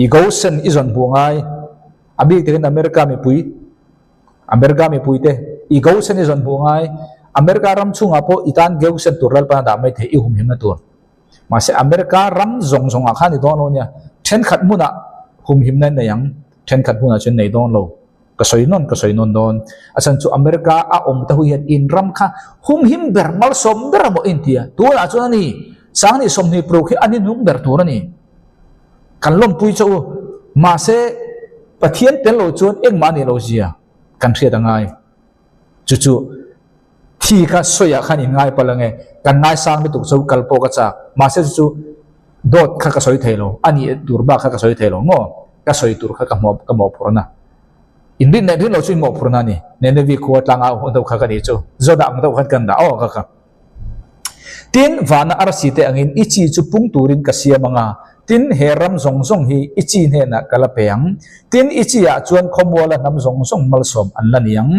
ego sen izon bu ngai abi te America mi pui te ego sen izon bu ngai America ram chunga po itan geu sen tural pa da mai the i hum him na tur ma se America ram zong zong a khan i don lo nia then khat muna hum him na yang then khat muna chen nei don lo kasoi non don asan chu America a om ta hu hian in ram kha hum him ber mal som ber mo india tu a chu ani sang ni som ni pro khi ani nung ber tur ani kan lom pui chu ma se pathian tel lo chuan eng ma ni lo zia kan thia dangai chu chu thi ka soya khan in ngai palange kan nai sang mi tu chu kalpo ka cha ma se chu dot kha ka soi thelo ani durba kha ka soi thelo ngo ka soi tur kha ka mo phurna in din ne din lo chin mo phurna ni ne ne vi khuat langa ho do kha ka ni chu zoda ang do khan kan da o kha tin vana arsite angin ichi chu pung turin ka sia manga tin heram zong zong hi ichi ne na kalapeng tin ichi ya chuan khomwala nam zong zong malsom an laniang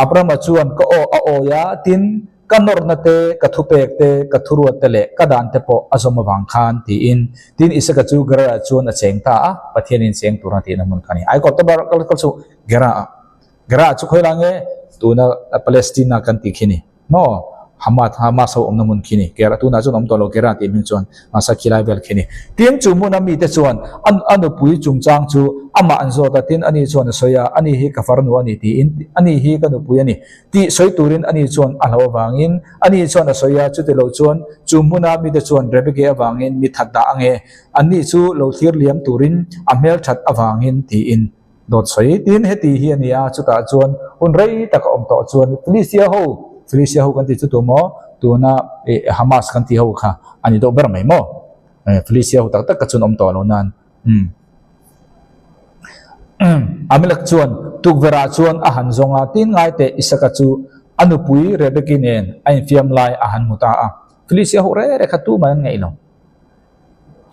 abrama chuan ko o ya tin kanor na te kathupek te kathuruat te le kadan te po azoma wang khan ti in tin isaka chu gara chuan a cheng ta a pathian in cheng turna ti namun khani ai ko tabar kal chu gara chu khoilange tuna Palestina kan ti khini no Hamas ho om namun khini kera tu na chu nom tolo kera ti min chuan masa khilai bel khini tin chu mun ami te chuan anu pui chung chang chu ama anzo ta tin ani chuan soya ani hi kafarnu ani ti in ani hi kanu pui ani ti soi turin ani chuan alho wangin ani chuan soya chu te lo chuan chu mun ami te chuan rebeke awangin mi thada ange ani chu lo thir liam turin amel that awangin ti in dot soi tin heti hi ania chu ta chuan un rei tak om to chuan Felicia ho kan ti chu tu mo tu na Hamas kan ti ho kha ani do ber mai mo Felicia ho tak ka chun om to lo nan amilak chuan tuk vera chuan a han zonga tin ngai te isaka chu anu pui rebekinen ain fiam lai a han muta a Felicia ho re kha tu man ngai lo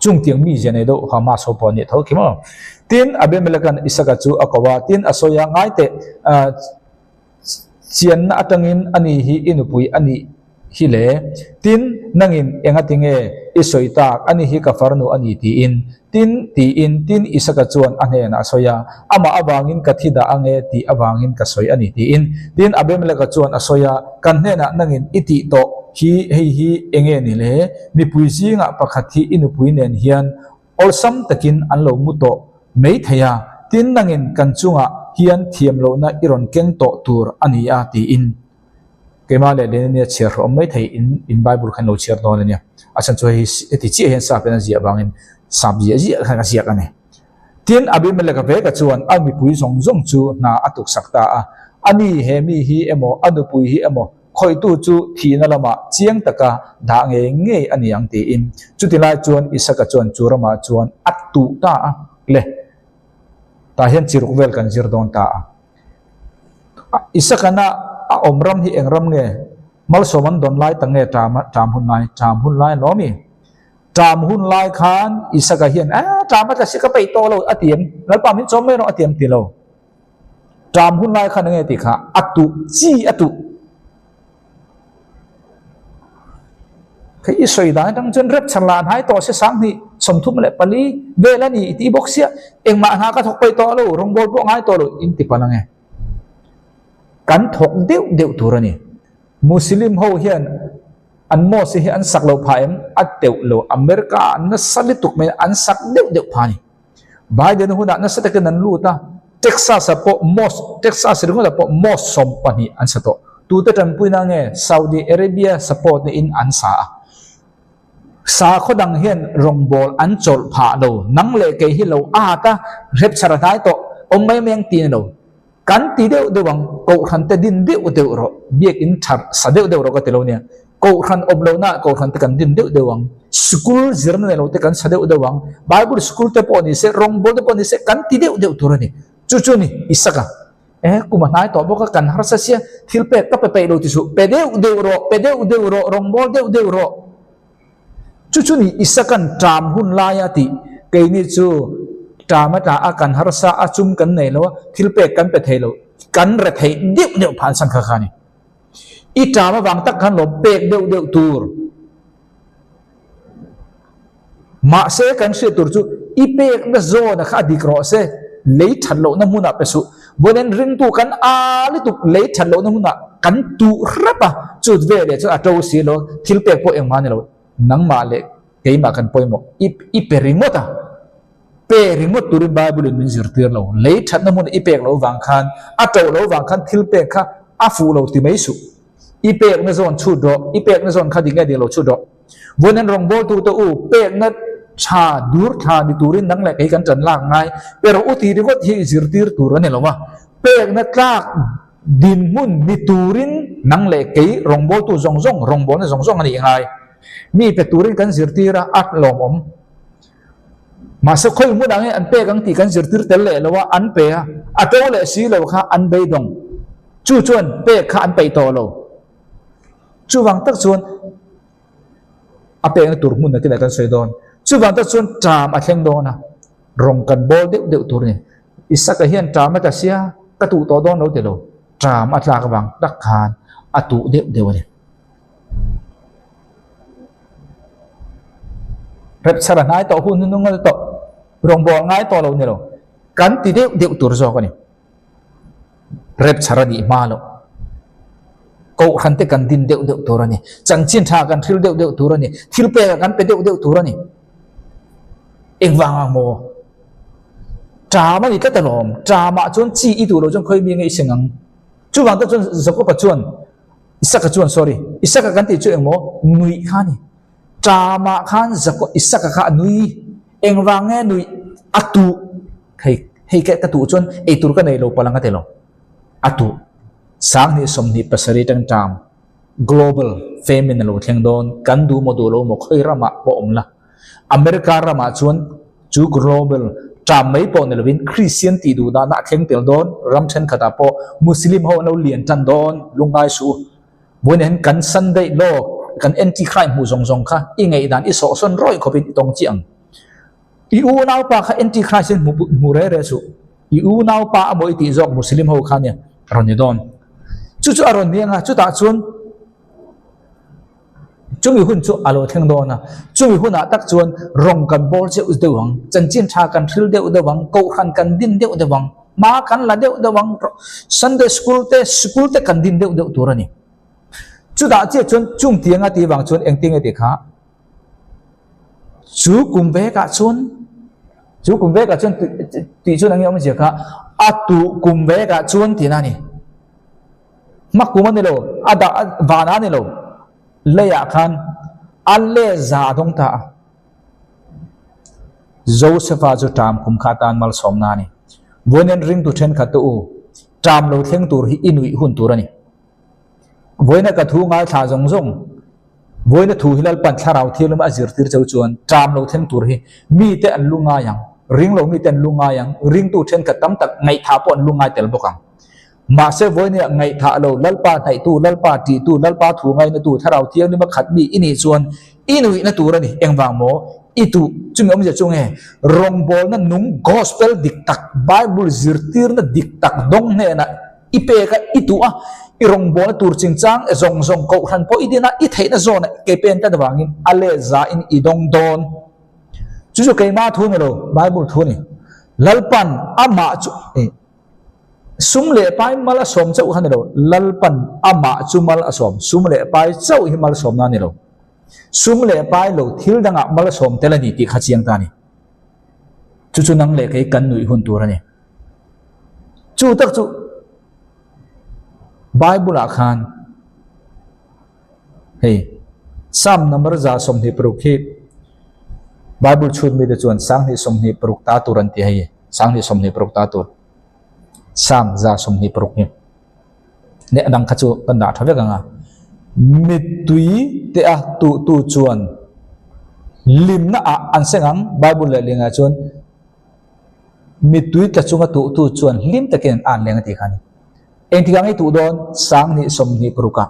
chung tiang mi jene do Hamas ho pon ni tho ki mo tin abemelakan isaka chu akawa tin asoya ngai te chian na atangin ani hi inupui ani hi le tin nangin engatinge isoita ani hi kafarnu ani tin isaka chuan ane na soya ama awangin kathida ange ti awangin kasoi ani tin abemle ka chuan asoya kan ne na nangin iti to hi enge ni le mi puisi nga pakhathi inupui nen hian olsam takin anlo muto mei thaya tin nangin kan chunga hian thiam lo na iron keng to tur ani a ti in kema le ne cher rom mai thei in bible khan lo cher don ania asan chu hi ti chi hen sa pen zia bangin sabia ji khan ka sia kane tin abimele ka ve ka chuan ami pui zong zong chu na atuk sakta a ani he mi hi emo anu pui hi emo khoi tu chu thi na lama chiang taka da nge ani ang ti in chu ti lai chuan isaka chuan churama chuan atu ta le ta hian chiruk vel kan zir don ta isakana a omram hi engram nge mal soman don lai tange tam hun lai lomi tam hun lai khan isaka hian tam ta sika pei to lo atiam lal pa min chom me no atiam ti lo tam hun lai khan nge ti kha atu cái isoi da dang chen rep chalan hai to se sang ni som thum le pali vela ni ti boxia eng ma ha ka thok pai to lo rong bol bo ngai to lo in ti palange kan thok deu turani muslim ho hian an mo se hi an sak lo phaem at teu lo America na salituk me an sak deu phani Biden huna na sa takan lu ta Texas po ringo po most som pani an sa to tu ta tan pui na nge Saudi Arabia support ni in an sa sa kho dang hian rong bol an chol pha lo nang le ke hi lo a ta rep chara nai to om mai meng tin lo kan ti deu dewang ko khan te din deu deu ro biek in thar sa deu deu ro ka te lo nia ko khan ob lo na ko khan te kan din deu dewang school zirna ne lo te kan sa deu dewang bible school te po ni se rong bol te po ni se kan ti deu deu tur ni chu chu ni isaka kuma nai to bo ka kan har sa sia thil pe ka pe lo ti su pe deu ro rong bol deu ro chu chu ni isakan tram hun laya ti ke ni chu trama ta akan har sa achum kan nei lo thil pe kan pe thelo kan re thei deu phan sang kha khani i trama wang tak kan lo pe deu tur ma se kan se tur chu i pe na zo na kha dikro se lei that lo na muna pe su bonen ring tu kan a li tu lei that lo na muna kan tu rapa chu ve le chu ato si lo thil pe po eng man lo nang ma le kei ma kan poi mo i pe rimota pe rimot tur bible min zir tir lo lei that na mun i pe lo wang khan ato lo wang khan thil pe kha a fu lo ti mai su i pe na zon chu do i pe na zon kha ding ge lo chu do bonen rong bol tu to u pe na cha dur tha ni turin nang le kai kan chan lang ngai pero uti ri got hi zir tir tur ne lo wa pe na tlak din mun ni turin nang le kai rong bol tu zong rong bol na zong ani ngai mi pe turin kan zir tira at lom om ma se khoi mu dang an pe kang ti kan zir tir tel le lo wa an pe a to le si lo kha an bei dong chu chuan pe kha an pe to lo chu wang tak chuan a pe na tur mun na ki kan soi don chu wang tak chuan tram a thleng do na rong kan bol deu tur ni isaka hian tram ta sia ka tu to don lo te lo tram a tla ka wang tak khan a tu deu ni rep chara ngai to hun nu ngal to rong bol ngai to lo ni lo kan ti deu tur zo ka ni rep chara ni ma lo ko khan te kan din deu tur ni chan chin tha kan thil deu tur ni thil pe kan pe deu tur ni eng wang mo trama ni ka ta lom trama chon chi i tu lo jong khoi mi ngai singang chu wang ta chon zako pa chuan isaka chuan sorry isaka kan ti chu eng mo nui khani trama khan zako isaka kha nui eng wang nge nui atu hei ka tu chon e tur ka nei lo palanga te lo atu sang ni som ni pasari tang tam global famine lo thleng don kan du mo do lo mo khoi rama po omla america rama chuan chu global tram mai po ne lovin christian ti du da na thleng tel don ram chen khata po muslim ho no lian tan don lungai su bonen kan sunday lo kan anti crime mu zong kha i ngei dan i so son roi khopin tong chiang i u nau pa kha anti crime mu re su i u nau pa amoi ti jok muslim ho kha ne ron don chu aron ni nga chu ta chun chung i hun chu alo theng do na chung i hun a tak chuan rong kan bol che u dewang chan chin tha kan thil dewang ko khan kan din dewang ma kan la dewang sunday school te kan din deu turani chu da che chuan chung tianga ti wang chuan eng ting e ti kha chu kumbe ka chuan ti chuan ang yom je kha atu kumbe ka chuan ti na ni makuma ni lo ada vana ni lo leya khan alle za dong ta joseph a chu tam kum kha tan mal som na ni bonen ring tu then kha tu tam lo thleng tur hi inui hun tur ani boina ka thu ngai tha zong boina thu hilal pan tharau thilum azir tir chau chuan tam lo thleng tur hi mi te an lunga yang ring lo mi ten lunga yang ring tu then ka tam tak ngai tha pon lunga tel bokang ma se voine ngai tha lo lalpa thai tu lalpa ti tu lalpa thu ngai na tu tharau thiang ni ma khat mi ini chuan inui na tur ani engwang mo itu chungom je chunge rong bol na nung gospel diktak bible zirtir na diktak dong ne na ipe ka itu a irong bol tur chingchang zong ko khan po idina I thei na zona ke pen ta dawangin ale za in idong don chu ke ma thu ne lo bible thu ni lalpan ama chu sum le pai mala som chau han lo lalpan ama chu mal asom sum le pai chau hi mal som na ni lo sum le pai lo thil danga mal som telani ti kha chiang ta ni chu nang le kai kan nui hun tur ani chu tak chu bible a khan hey sam number za som hi prokhi Bible chun mi de chuan sang ni som ni pruk ta turan ti hai sang ni som ni pruk ta tur sam za som ni pruk ni ne dang kha chu kan da thave ganga mi tui te a tu chuan lim na a an sengang Bible le linga chuan mi tui ta chunga tu chuan lim takin an lenga ti khani eng ti gang tu don sang ni som ni pruka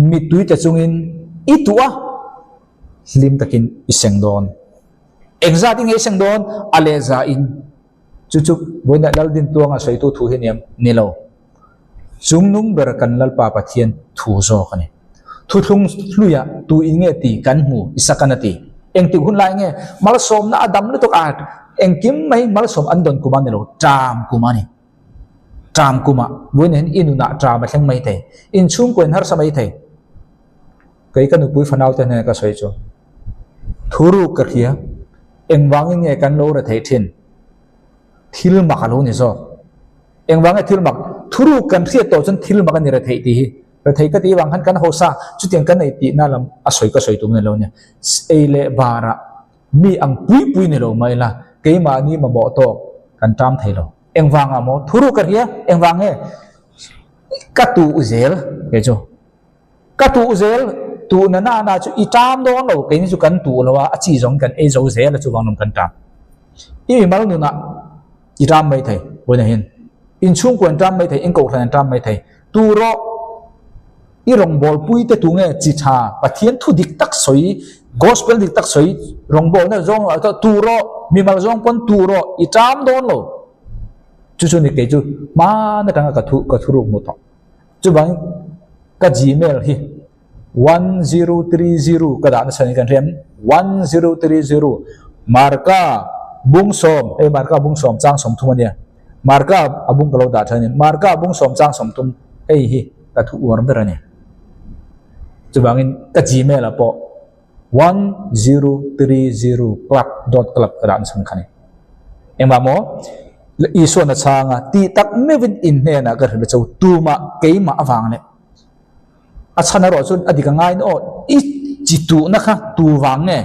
mi tui ta chungin itua lim takin iseng don exact nge iseng don aleza in chuchuk boina lal din tuanga soitu thu hiniam nilo chungnung ber kan lal pa pathian thu zo kani thu thung hluya tu inge ti kan mu isakanati eng ti hun lai nge mal som na adam lu tok at eng kim mai mal som andon kuma nilo tram kuma ni tram kuma boinen inu na tram ma theng mai the in chung kwen har samai the kai kan pui fanau te ne ka soi cho thuru ka khia eng wang nge kan lo ra thei thin thil ma ka lo ni zo eng wang thil mak thuru kan khia to chen thil ma ka ni ra thei ti hi ra thei ka ti wang han kan ho sa chu tiang kan nei ti na lam a soi ka soi tum ne lo ne ei le bara mi ang pui ne lo mai la ke ma ni ma bo to kan tam thei lo eng wang a mo thuru ka khia eng wang he ka tu uzel ke jo ka tu uzel tu na chu i tam do lo ke ni chu kan tu lo wa a chi jong kan e zo zel la chu wang nom kan tam i mal nu na i tam mai thei bo ne hin in chung kwen tam mai thei in ko thlan tam mai thei tu ro i rong bol pui te tu nge chi tha pathian thu dik tak soi gospel dik tak soi rong bol na zong ta tu ro mi mal zong pon tu ro i tam don lo chu ni ke chu ma na tang ka thu ru mu to chu bang ka gmail hi 1030 ka da na san kan rem 1030 marka bungsom marka bungsom chang som thum ania marka abung kalo da thani marka bungsom chang som tum hi ka thu war berani chu bangin ka gmail apo 1030 club ka da na san khani engba mo iso na changa ti tak mevin in ne na ka hre chau tuma keima awang le achana ro chun adika ngai no I chitu na kha tu wang nge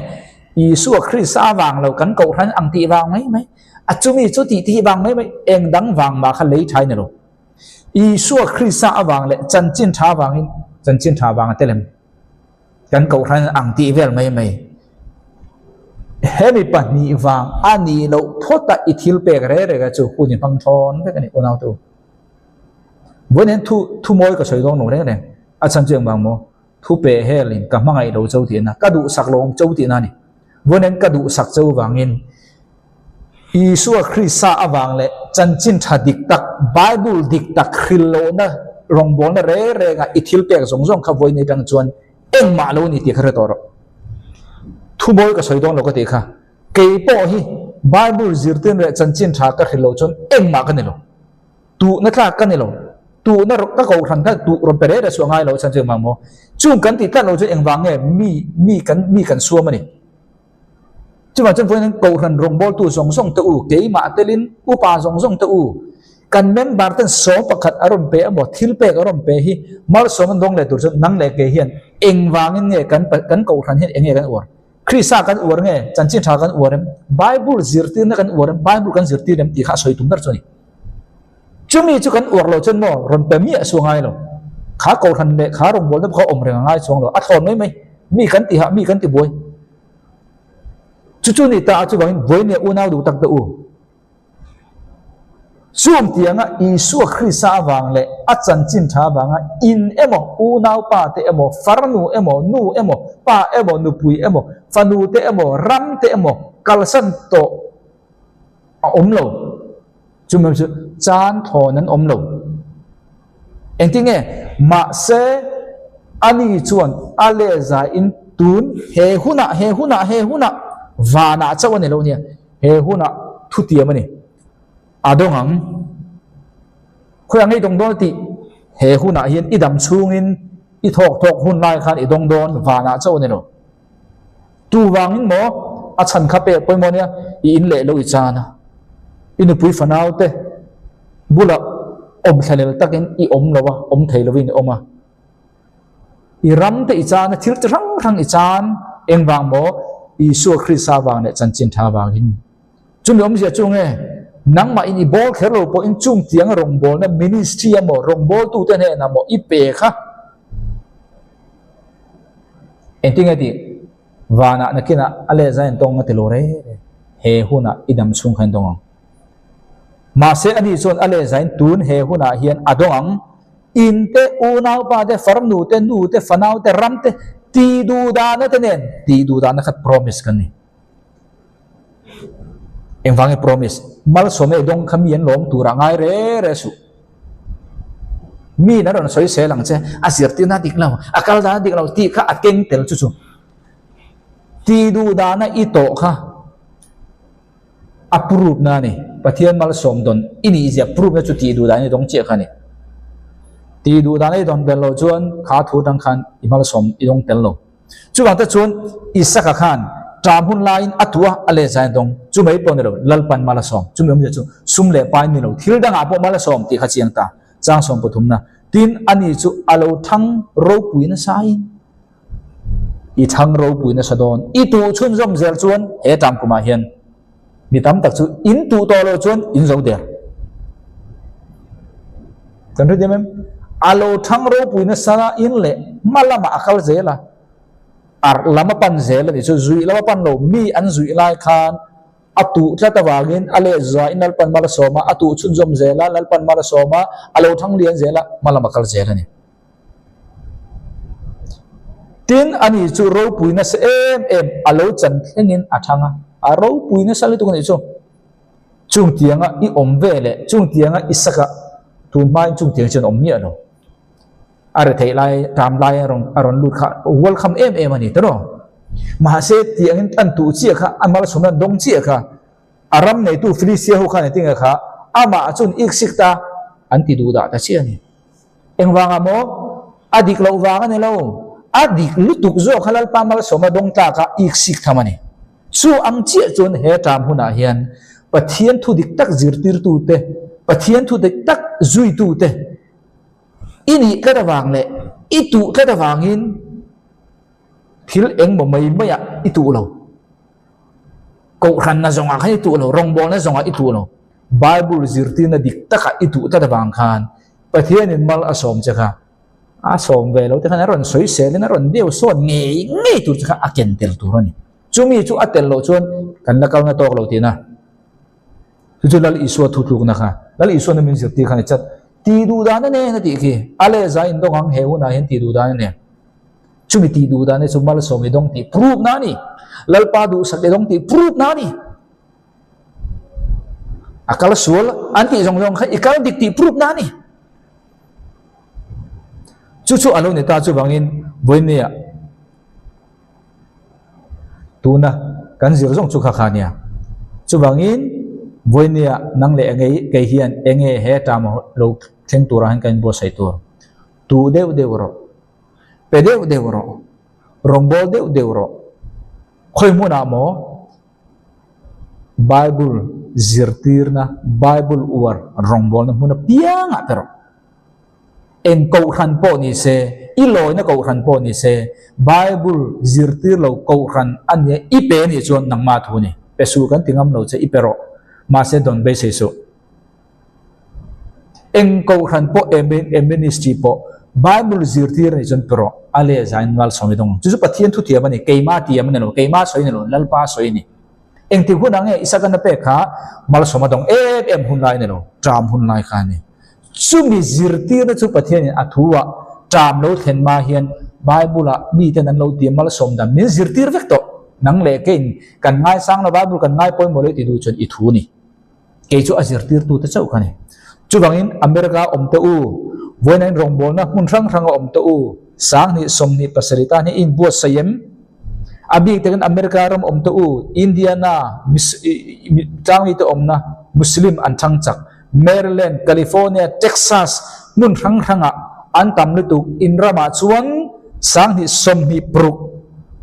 isu Christ awang lo kan ko ran ang ti wang mai achumi chu ti wang mai eng dang wang ma kha lei thai ne lo isu Christ awang le chan chin tha wang telem kan ko ran ang ti vel mai hemi pa ni wang ani lo thota ithil pe re ga chu pu ni phang thon ka ni onau tu bonen thu moi ka soi dong no re ne a chan cheng bang mo thu pe helin ka mangai lo chau ti na ka du sak long chau ti na ni bonen ka du sak chau wangin isu Christ awang le chan chin tha dik tak Bible dik tak khil lo na rong bol na re ga ithil pe zong kha voi ni dang chuan eng ma lo ni ti khare to ro thu moi ka soi dong lo ka ti kha ke po hi Bible zirtin re chan chin tha ka khil lo chon eng ma ka ni lo tu na tla ka ni lo tu na ka ko than ka tu ron pere da suangai lo chan cheng ma mo chung kan ti tan lo chu eng wang nge mi kan suam ani chu ma chen foi nan ko than rong bol tu song te u ke ma telin u pa song te u kan mem bar tan so pakhat aron pe amo thil pe aron pe hi mal som dong le tur chu nang le ke hian eng wang nge kan ko than hian eng kan or Christ kan or nge chan chin tha kan or Bible zirtin na kan or Bible kan zirtin dem ti kha soi tum dar choni chumi chu kan ur lo chen mo ron pe mi suangai lo kha ko than le kha rong bol da kha om reng ngai chuang lo a thon mai mi kan ti ha mi kan ti boi chu ni ta chu bang boi ne unau du tak da u suam tianga isu Christ awang le a chan chin tha banga in emo unau pa te emo farnu emo nu emo pa emo nu pui emo fanu te emo ram te emo kalsan to om lo chum chu chan tho nan om lo eng ti nge ma se ani chuan ale za in tun he huna vana chawane lo nia he huna thu ti amani adong ang khoyang nei dong don ti he huna hian idam chungin I thok hun lai khan I dong don vana chawane lo tu wangin mo a chan kha pe poi mo nia I in le lo I chana inu pui fanau te bula om thalel takin I om lawa om thei lovin oma I ram te I chan thil rang I chan eng wang mo Isu Christa wang ne chan chin tha wang hin chumi om sia chung e nang ma in I ball khelo po in chung tiang rong ball na ministry mo rong ball tu te ne na mo I pe kha enting ati wana nakina ale zain tong atilore he huna idam sung khan dong ma se ani chon ale zain tun he huna hian adong inte unau pa de farm nu te fanau te ram te ti du da na te nen ti du da na khat promise kan ni eng wang promise mal some dong khamien lom tura ngai re su mi na ron soi se lang che asir ti na dik law akal da dik law ti kha akeng tel chu ti du da na I to kha approve na ni pathian mal som don ini is approve na chu ti du da ni dong che kha ni ti du da ni don bel lo chuan kha thu dang khan I mal som I dong tel lo chu wang ta chuan isaka khan tram hun lain atua ale zai dong chu mai pon ro lalpan mala som chu mem chu sum le pai ni lo thil dang apo mala som ti kha chiang ta chang som puthum na tin ani chu alo thang ro pui na sai I thang ro pui na sadon I tu chun zom zel chuan he tam kuma hian mi tam tak chu in tu to lo chuan in zo der kan ri dem alo thang ro pui na sa in le malama akal zela ar lama pan zela ni chu zui lama pan lo mi an zui lai khan atu tlata wangin ale za inal pan mala soma atu chun zom zela lal pan mala soma alo thang lian zela malama akal zela ni tin ani chu ro puina se em alo chan thlengin athanga a ro puina sali tu ni chu chung tianga I om vele chung tianga isaka tun mai chung tiang chen om mi alo are thei lai tam lai aron lut kha welcome em ani to ma se tiang an tu chi kha amal sunan dong chi kha aram nei tu felicia ho kha ne tinga kha ama chun ik sikta anti du da ta chi ani engwanga mo adik lo wanga ne lo adik lutuk zo khalal pamal soma dong ta ka ik sik thamani chu ang chi chun he tam huna hian pathian thu dik tak zirtir tu te pathian thu dik tak zui tu te ini ka da wang le itu ka da wangin thil eng mo mai maya itu lo ko khan na zonga khai tu lo rong bol na zonga itu lo bible zirtir na dik taka itu ta da wang khan pathian in mal asom cha kha asom ve lo te khan ron soi se le na ron deu son nge tu cha aken tel tu ron ni chumi chu atel lo chon kan na kal na tok lo ti na chu lal iswa thu thu na kha lal iswa na min zirtir khan chat ti du da na ne na ti ki ale za in dong ang heu na hen ti du da ne chumi ti du da ne chu mal som dong ti proof na ni lal pa du sak dong ti proof na ni akal sul anti jong jong kha ikal dik ti proof na ni chu alo ni ta chu bangin boinia tuna kan zir jong chu kha khania chu bangin voinia nang le ngei ke hian enge he tam lo theng tur han kan bo sai tur tu deu ro pe deu ro rombol deu ro khoi mu na mo bible zirtir na bible war rombol na muna pianga pero en ko khan po ni se iloi na ko khan po ni se bible zirtir lo ko khan ania ipe ni chon nang ma thu ni pesu kan tingam lo che ipero Macedon base so engko khan po ministry po bible zirtir ni jon pro ale zain wal somidong chu pathian thu thiam ani keima tiam ne lo keima soi ne lo lalpa soi ni eng ti hunang e isa kan pe kha mal somadong em hun lai ne lo tram hun lai kha ni chu mi zirtir na chu pathian ni athuwa tram lo thlen ma hian bible a mi ten an lo tiam mal som da min zirtir vek to nang le ken kan ngai sang na bible kan ngai poi mo le ti du chon I thu ni ke chu azirtir tu ta chau khani chu bangin america om te u voinain rong bol na mun rang rang om te u sang ni som ni pasalita ni in bo sayem abi te kan america ram om te u india na tang ni te om na muslim an thang chak maryland california texas mun rang ranga an tam lu tu in rama chuan sang ni som ni pruk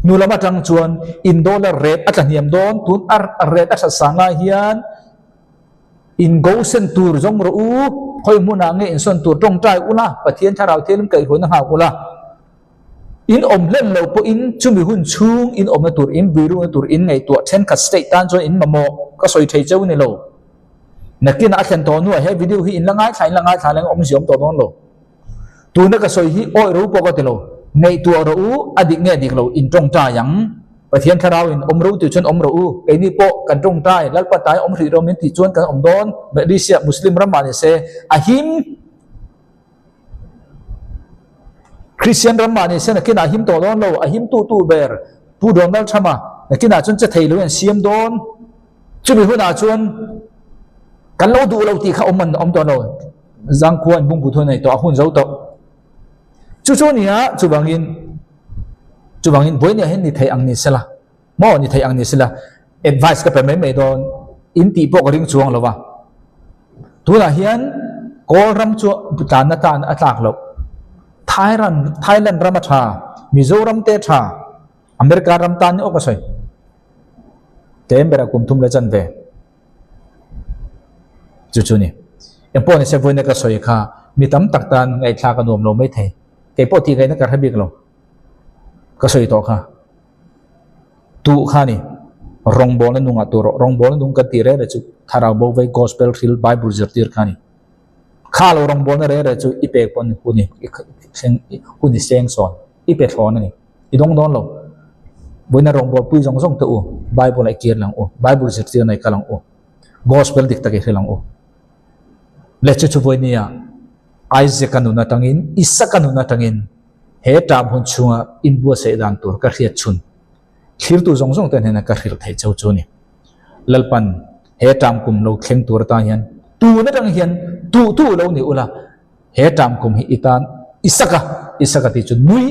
nulama tang chuan in dollar rate ataniam don tun rate asa sanga hian in go sen tur jong ro u khoi muna nge in son tur tong trai ula pathian tharau thelum kai hon ha ula in len lo po in chumi hun chung in na tur in biru na tur in ngai tua then ka state tan cho in mamo ka soi thei chau ni lo nakin a khan to nu he video hi in langai thai lang siom to don lo tu na ka soi hi oi ro po ko te lo ngai tua ro u adik nge dik lo in tong ta yang pathian tharau in ro tu chon ro u ke ni po kan tong tai lal pa tai ri ro min ti chon kan don me di sia muslim ramani se ahim Christian ramani se nakin ahim to don lo ahim tu ber pu don dal chama nakin a chon che thei lo en siam don chumi hu na chon kan lo du lo ti kha om to lo zang kuan bung bu thon nei to hun zo to chu nia chu bangin boy ne hen ni thei ang ni sela mo ni thei ang ni sela advice ka pe me don in ti po ring chuang lo wa tu la hian kol ram chu tan atlak lo Thailand ram tha Mizoram te tha America ram tan ni okasai tem bera kum thum le chan ve chu ni empo ne se voine ka soi kha mi tam tak tan ngai thla ka nom lo mai the ke po ti gai na ka habik lo ka soi to kha tu kha ni rong bol na nunga tu rong bol na nung ka ti re chu thara bo vai gospel thil bible zirtir kha ni kha lo rong bol na re chu ipek pon huni huni seng son ipek thon ni idong don lo boina rong bol pui jong tu bible ai kir lang bible zirtir nai ka lang gospel dik ta ke lang le chu boinia Isaac kanuna tangin Isa kanuna tangin he tam hun chunga in bu se dan tur ka khiat chun thir tu jong ten hena ka khir thai chau chu ni lalpan he tam kum lo thleng tur ta hian tu na tang hian tu lo ni ula he tam kum hi itan isaka ti chu nui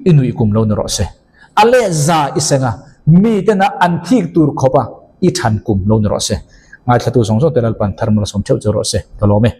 inui kum lo na ro se ale za isenga mi te na an thik tur khopa i than kum lo na ro se ngai thatu jong te lalpan tharmal som cheu chu ro se to lo me